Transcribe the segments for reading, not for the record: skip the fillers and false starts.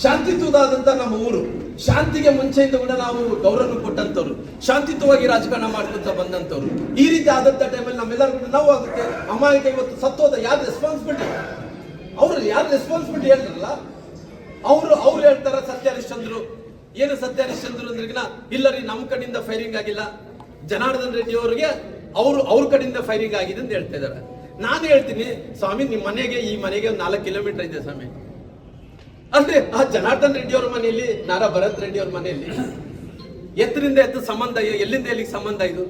ಶಾಂತಿಯುತವಾದಂತ ನಮ್ಮ ಊರು, ಶಾಂತಿಗೆ ಮುಂಚೆಯಿಂದ ಕೂಡ ನಾವು ಗೌರವ ಕೊಟ್ಟಂತವ್ರು, ಶಾಂತಿಯುತವಾಗಿ ರಾಜಕಾರಣ ಮಾಡ್ಕೊಂತ ಬಂದಂತವ್ರು. ಈ ರೀತಿ ಆದಂತ ಟೈಮಲ್ಲಿ ನಮ್ಮೆಲ್ಲರಿಗೂ ನೋವು ಆಗುತ್ತೆ. ಅಮಾಯಕ ಇವತ್ತು ಸತ್ತೋದ ಯಾರು ರೆಸ್ಪಾನ್ಸಿಬಿಲಿಟಿ? ಅವ್ರು ಯಾರು ರೆಸ್ಪಾನ್ಸಿಬಿಲಿಟಿ ಹೇಳ್ತಾರಲ್ಲ ಅವ್ರು ಹೇಳ್ತಾರ ಸತ್ಯ ಹರಿಶ್ಚಂದ್ರು. ಏನು ಸತ್ಯ ಹರಿಶ್ಚಂದ್ರು ಅಂದ್ರಿಗಿನ ಇಲ್ಲ ರೀ, ನಮ್ಮ ಕಡೆಯಿಂದ ಫೈರಿಂಗ್ ಆಗಿಲ್ಲ, ಜನಾರ್ದನ್ ರೆಡ್ಡಿ ಅವರಿಗೆ ಅವ್ರ ಕಡೆಯಿಂದ ಫೈರಿಂಗ್ ಆಗಿದೆ ಅಂತ ಹೇಳ್ತಾ ಇದಾರೆ. ನಾನು ಹೇಳ್ತೀನಿ, ಸ್ವಾಮಿ ನಿಮ್ಮ ಮನೆಗೆ ಈ ಮನೆಗೆ 4 ಕಿಲೋಮೀಟರ್ ಇದೆ ಸ್ವಾಮಿ. ಅಂದ್ರೆ ಆ ಜನಾರ್ದನ್ ರೆಡ್ಡಿ ಅವ್ರ ಮನೆಯಲ್ಲಿ, ನಾರಾ ಭರತ್ ರೆಡ್ಡಿ ಅವ್ರ ಮನೆಯಲ್ಲಿ ಎತ್ತರಿಂದ ಎತ್ತ ಸಂಬಂಧ, ಎಲ್ಲಿಂದ ಎಲ್ಲಿಗೆ ಸಂಬಂಧ ಇದು?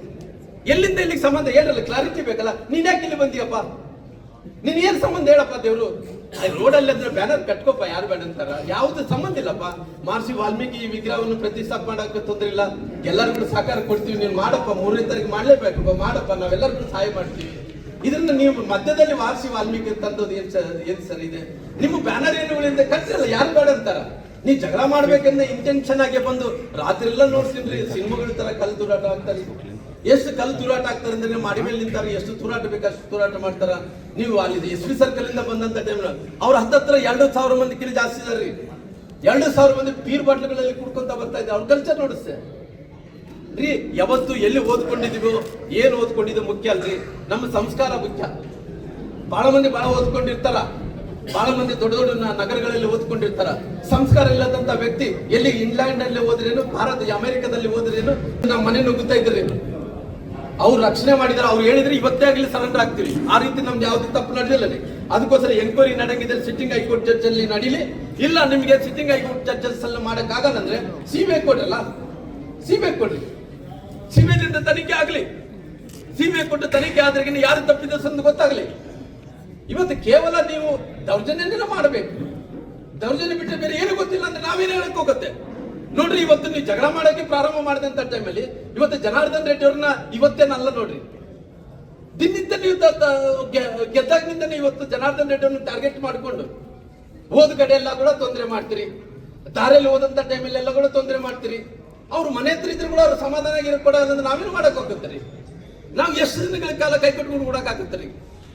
ಎಲ್ಲಿಂದ ಎಲ್ಲಿಗೆ ಸಂಬಂಧ ಹೇಳಲ್ಲ, ಕ್ಲಾರಿಟಿ ಬೇಕಲ್ಲ. ನೀನ್ ಯಾಕೆ ಇಲ್ಲಿ ಬಂದಿಯಪ್ಪ? ನೀನ್ ಏನ್ ಸಂಬಂಧ ಹೇಳಪ್ಪ? ದೇವ್ರು ರೋಡಲ್ಲಿ ಅಂದ್ರೆ ಬ್ಯಾನರ್ ಕಟ್ಕೋಪ, ಯಾರು ಬೇಡ ಅಂತಾರ? ಯಾವ್ದು ಸಂಬಂಧ ಇಲ್ಲಪ್ಪ. ಮಹರ್ಷಿ ವಾಲ್ಮೀಕಿ ವಿಗ್ರಹವನ್ನು ಪ್ರತಿಷ್ಠಾಪನೆ ಮಾಡಕ್ಕೆ ತೊಂದ್ರೆ ಇಲ್ಲ, ಎಲ್ಲರಿಗೂ ಸಹಕಾರ ಕೊಡ್ತೀವಿ. ನೀನು ಮಾಡಪ್ಪ, 3ನೇ ತಾರೀಕು ಮಾಡ್ಲೇಬೇಕಪ್ಪ, ಮಾಡಪ್ಪ, ನಾವೆಲ್ಲರಿಗೂ ಸಹಾಯ ಮಾಡ್ತೀವಿ. ಇದನ್ನ ನೀವು ಮಧ್ಯದಲ್ಲಿ ಮಹರ್ಷಿ ವಾಲ್ಮೀಕಿ ತಂದದ್ದು ಏನ್ ಸರಿ ಇದೆ? ನಿಮ್ಮ ಬ್ಯಾನರ್ ಏನುಗಳಿಂದ ಕಲ್ಸಿರಲ್ಲ, ಯಾರು ಬೇಡ ಅಂತಾರ? ನೀ ಜಗಳ ಮಾಡ್ಬೇಕಂದ್ರೆ ಇಂಟೆನ್ಷನ್ ಆಗಿ ಬಂದು ರಾತ್ರಿ ಎಲ್ಲ ನೋಡ್ತೀನಿ ಸಿನಿಮಾಗಳ ತರ ಕಲ್ಲು ತೂರಾಟ ಆಗ್ತಾರೆ. ಎಷ್ಟು ಕಲ್ಲು ತೂರಾಟ ಆಗ್ತಾರೆ ಅಂದ್ರೆ ಮಾಡಿ ಮೇಲೆ ನಿಂತಾರೆ, ಎಷ್ಟು ತೂರಾಟ ಬೇಕಷ್ಟು ತೂರಾಟ ಮಾಡ್ತಾರ. ನೀವು ಅಲ್ಲಿ ಎಸ್ ಪಿ ಸರ್ಕಲ್ ಇಂದ ಬಂದಂತ ಟೈಮ್ ಅವ್ರ ಹತ್ತತ್ರ 2,000 ಮಂದಿ ಕಿಲಿ ಜಾಸ್ತಿ ಇದಾರ್ರಿ. 2,000 ಮಂದಿ ಬೀರ್ ಬಾಟ್ಲುಗಳಲ್ಲಿ ಕುಡ್ಕೊಂತ ಬರ್ತಾ ಇದ್ದಾರೆ. ಅವ್ರ ಕಲ್ಚರ್ ನೋಡಿಸ್ತೆ ರೀ. ಯಾವತ್ತು ಎಲ್ಲಿ ಓದ್ಕೊಂಡಿದೀವೋ, ಏನ್ ಓದ್ಕೊಂಡಿದ್ದು ಮುಖ್ಯ ಅಲ್ರಿ, ನಮ್ಮ ಸಂಸ್ಕಾರ ಮುಖ್ಯ. ಬಹಳ ಮಂದಿ ಬಹಳ ಓದ್ಕೊಂಡಿರ್ತಾರ, ಬಹಳ ಮಂದಿ ದೊಡ್ಡ ದೊಡ್ಡ ನಗರಗಳಲ್ಲಿ ಓದ್ಕೊಂಡಿರ್ತಾರ. ಸಂಸ್ಕಾರ ಇಲ್ಲದಂತ ವ್ಯಕ್ತಿ ಎಲ್ಲಿ ಇಂಗ್ಲೆಂಡ್ ಅಲ್ಲಿ ಹೋದ್ರೇನು, ಅಮೆರಿಕದಲ್ಲಿ ಹೋದ್ರೇನು, ನಮ್ಮ ಮನೆ ನುಗ್ಗುತ್ತಾ ಇದ್ರೇನು? ಅವ್ರು ರಕ್ಷಣೆ ಮಾಡಿದಾರೆ. ಅವ್ರು ಹೇಳಿದ್ರೆ ಇವತ್ತೇ ಆಗಲಿ ಸರೆಂಡರ್ ಆಗ್ತೀವಿ. ಆ ರೀತಿ ನಮ್ದು ಯಾವ್ದು ತಪ್ಪು ನಡೆದಿಲ್ಲ. ಅದಕ್ಕೋಸ್ಕರ ಎಂಕ್ವೈರಿ ನಡೆಗಿದೆ, ಸಿಟ್ಟಿಂಗ್ ಹೈಕೋರ್ಟ್ ಜಡ್ಜ್ ಅಲ್ಲಿ ನಡೀಲಿ. ಇಲ್ಲ ನಿಮಗೆ ಸಿಟ್ಟಿಂಗ್ ಹೈಕೋರ್ಟ್ ಜಡ್ಜಸ್ ಅಲ್ಲಿ ಮಾಡಕ್ ಆಗಲ್ಲ ಅಂದ್ರೆ ಸಿಬಿಐ ಕೊಡ್ರಲ್ಲ, ಸಿಬಿಐ ಕೊಡ್ರಿ, ಸಿಬಿಐದಿಂದ ತನಿಖೆ ಆಗ್ಲಿ. ಸಿಬಿಐ ಕೊಟ್ಟು ತನಿಖೆ ಆದ್ರೆ ಯಾರು ತಪ್ಪಿದ ಸಂದು ಗೊತ್ತಾಗ್ಲಿ. ಇವತ್ತು ಕೇವಲ ನೀವು ದೌರ್ಜನ್ಯನೇ ಮಾಡಬೇಕು. ದೌರ್ಜನ್ಯ ಬಿಟ್ಟರೆ ಬೇರೆ ಏನು ಗೊತ್ತಿಲ್ಲ ಅಂದ್ರೆ ನಾವೇನು ಹೇಳಕ್ ಹೋಗುತ್ತೆ ನೋಡ್ರಿ. ಇವತ್ತು ನೀವು ಜಗಳ ಮಾಡಕ್ಕೆ ಪ್ರಾರಂಭ ಮಾಡಿದಂತ ಟೈಮಲ್ಲಿ ಇವತ್ತು ಜನಾರ್ದನ್ ರೆಡ್ಡಿ ಅವ್ರನ್ನ ಇವತ್ತೇನಲ್ಲ ನೋಡ್ರಿ, ದಿನನಿತ್ಯ ನೀವು ಗೆದ್ದಾಗಿನಿಂದನೇ ಇವತ್ತು ಜನಾರ್ದನ್ ರೆಡ್ಡಿ ಅವ್ರನ್ನ ಟಾರ್ಗೆಟ್ ಮಾಡಿಕೊಂಡು ಹೋದ ಕಡೆ ಎಲ್ಲ ಕೂಡ ತೊಂದರೆ ಮಾಡ್ತೀರಿ. ದಾರಿಯಲ್ಲಿ ಹೋದಂತ ಟೈಮಲ್ಲಿ ಎಲ್ಲ ಕೂಡ ತೊಂದರೆ ಮಾಡ್ತೀರಿ. ಅವ್ರು ಮನೆ ಹತ್ರ ಇದ್ರು ಕೂಡ ಅವ್ರು ಸಮಾಧಾನ ಕೊಡೋದಂದ್ರೆ ನಾವೇನು ಮಾಡಕ್ ಹೋಗುತ್ತೀರಿ? ನಾವು ಎಷ್ಟು ದಿನಗಳ ಕಾಲ ಕೈ ಕಟ್ಕೊಂಡು ಕೊಡಕ್ ಆಗುತ್ತೀರಿ?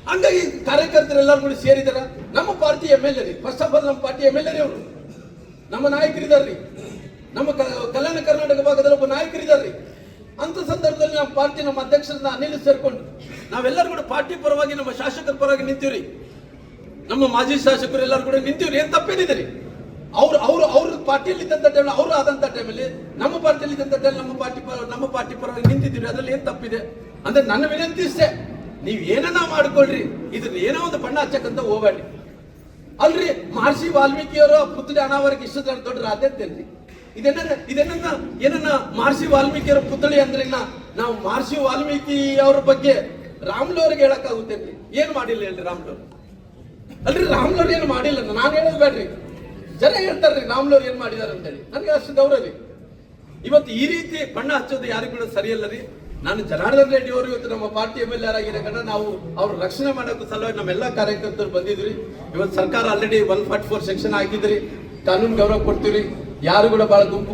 ಹಂಗಾಗಿ ಕಾರ್ಯಕರ್ತರೆಲ್ಲರೂ ಕೂಡ ಸೇರಿದಾರ. ನಮ್ಮ ಪಾರ್ಟಿ MLA ರೀ, ಫಸ್ಟ್ ಆಫ್ ಆಲ್ ನಮ್ಮ ಪಾರ್ಟಿ MLA ರೀ, ಅವರು ನಮ್ಮ ನಾಯಕರಿದಾರ್ರಿ. ನಮ್ಮ ಕಲ್ಯಾಣ ಕರ್ನಾಟಕ ಭಾಗದಲ್ಲಿ ಒಬ್ಬ ನಾಯಕರಿದಾರ್ರಿ. ಅಂತ ಸಂದರ್ಭದಲ್ಲಿ ನಮ್ಮ ಪಾರ್ಟಿ, ನಮ್ಮ ಅಧ್ಯಕ್ಷರನ್ನ ಅನಿಲ್ ಸೇರ್ಕೊಂಡು ನಾವೆಲ್ಲರೂ ಕೂಡ ಪಾರ್ಟಿ ಪರವಾಗಿ, ನಮ್ಮ ಶಾಸಕರ ಪರವಾಗಿ ನಿಂತೀವ್ರಿ. ನಮ್ಮ ಮಾಜಿ ಶಾಸಕರು ಎಲ್ಲರೂ ಕೂಡ ನಿಂತೀವ್ರಿ. ಏನ್ ತಪ್ಪೇನಿದೆ ರೀ? ಅವ್ರ ಪಾರ್ಟಿಯಲ್ಲಿ ಇದ್ದಂತ ಟೈಮ್, ಅವರು ಆದಂತ ಟೈಮಲ್ಲಿ ನಮ್ಮ ಪಾರ್ಟಿಯಲ್ಲಿ ಇದ್ದಂತ ಟೈಮ್ ನಮ್ಮ ಪಾರ್ಟಿ ಪರವಾಗಿ ನಿಂತಿದ್ದೀವಿ. ಅದ್ರಲ್ಲಿ ಏನ್ ತಪ್ಪಿದೆ ಅಂದ್ರೆ ನನ್ನ ವಿನಂತಿ ಇಷ್ಟೇ, ನೀವ್ ಏನನ್ನ ಮಾಡ್ಕೊಳ್ರಿ, ಇದ್ರ ಏನೋ ಒಂದು ಬಣ್ಣ ಹಚ್ಚಕ್ಕಂತ ಹೋಗ್ಬೇಡ್ರಿ. ಅಲ್ರಿ, ಮಹರ್ಷಿ ವಾಲ್ಮೀಕಿಯವರ ಪುತ್ಳಿ ಅನಾವರಕ್ಕೆ ಇಷ್ಟು ದೊಡ್ಡ ಆದ್ಯತೆ ಅಲ್ರಿ. ಏನನ್ನ ಮಹರ್ಷಿ ವಾಲ್ಮೀಕಿಯವರ ಪುತ್ಳಿ ಅಂದ್ರೆ ನಾವು ಮಹರ್ಷಿ ವಾಲ್ಮೀಕಿ ಅವ್ರ ಬಗ್ಗೆ ರಾಮ್ಲು ಅವ್ರಿಗೆ ಹೇಳಕ್ಕಾಗುತ್ತೇನ್ರಿ? ಏನ್ ಮಾಡಿಲ್ಲ ಹೇಳ್ರಿ ರಾಮ್ಲವ್ರು? ಅಲ್ರಿ, ರಾಮ್ಲವ್ರು ಏನು ಮಾಡಿಲ್ಲ, ನಾನು ಹೇಳೋದು ಬೇಡ್ರಿ, ಜನ ಹೇಳ್ತಾರ್ರಿ ರಾಮ್ಲವ್ರು ಏನ್ ಮಾಡಿದಾರೆ ಅಂತೇಳಿ. ನನಗೆ ಅಷ್ಟು ಗೌರವ ರೀ. ಇವತ್ತು ಈ ರೀತಿ ಬಣ್ಣ ಹಚ್ಚೋದು ಯಾರಿಗೂ ಕೂಡ ಸರಿಯಲ್ಲ ರೀ. ನಾನು ಜನಾರ್ದನ್ ರೆಡ್ಡಿ ಅವರು ಇವತ್ತು ನಮ್ಮ ಪಾರ್ಟಿ MLA ಆಗಿರೋ ಕಾರಣ ನಾವು ಅವ್ರ ರಕ್ಷಣೆ ಮಾಡೋಕ್ಕೂ ಸಲುವಾಗಿ ನಮ್ಮೆಲ್ಲ ಕಾರ್ಯಕರ್ತರು ಬಂದಿದ್ರಿ. ಇವತ್ತು ಸರ್ಕಾರ ಆಲ್ರೆಡಿ 144 ಸೆಕ್ಷನ್ ಹಾಕಿದ್ರಿ, ಕಾನೂನು ಗೌರವ ಕೊಡ್ತೀವಿ. ಯಾರು ಕೂಡ ಬಹಳ ಗುಂಪು